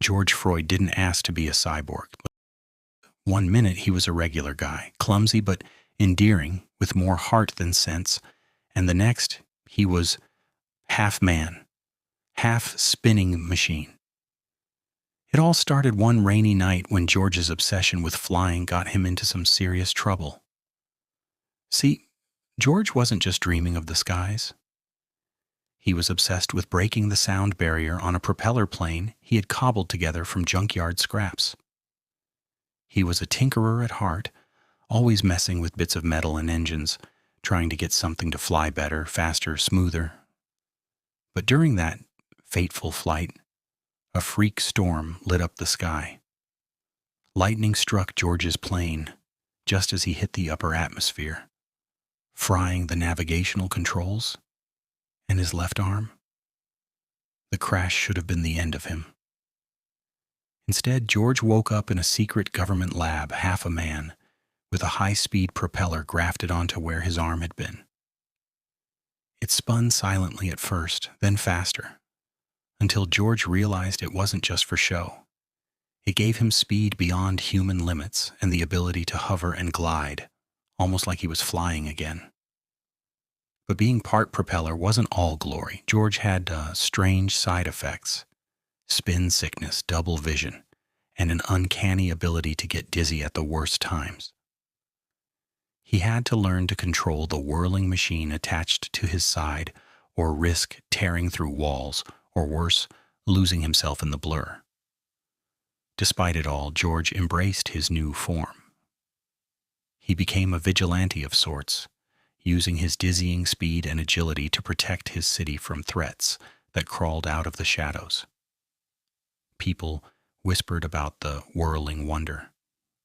George Froyd didn't ask to be a cyborg. One minute he was a regular guy, clumsy but endearing, with more heart than sense, and the next he was half man, half spinning machine. It all started one rainy night when George's obsession with flying got him into some serious trouble. See, George wasn't just dreaming of the skies. He was obsessed with breaking the sound barrier on a propeller plane he had cobbled together from junkyard scraps. He was a tinkerer at heart, always messing with bits of metal and engines, trying to get something to fly better, faster, smoother. But during that fateful flight, a freak storm lit up the sky. Lightning struck George's plane just as he hit the upper atmosphere, frying the navigational controls and his left arm. The crash should have been the end of him. Instead, George woke up in a secret government lab, half a man, with a high-speed propeller grafted onto where his arm had been. It spun silently at first, then faster, until George realized it wasn't just for show. It gave him speed beyond human limits and the ability to hover and glide, almost like he was flying again. But being part propeller wasn't all glory. George had strange side effects: spin sickness, double vision, and an uncanny ability to get dizzy at the worst times. He had to learn to control the whirling machine attached to his side, or risk tearing through walls, or worse, losing himself in the blur. Despite it all, George embraced his new form. He became a vigilante of sorts, using his dizzying speed and agility to protect his city from threats that crawled out of the shadows. People whispered about the whirling wonder,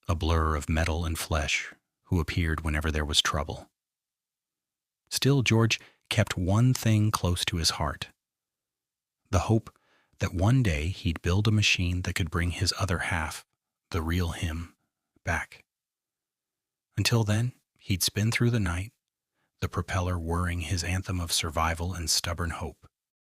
a blur of metal and flesh, who appeared whenever there was trouble. Still, George kept one thing close to his heart: the hope that one day he'd build a machine that could bring his other half, the real him, back. Until then, he'd spin through the night, the propeller whirring his anthem of survival and stubborn hope.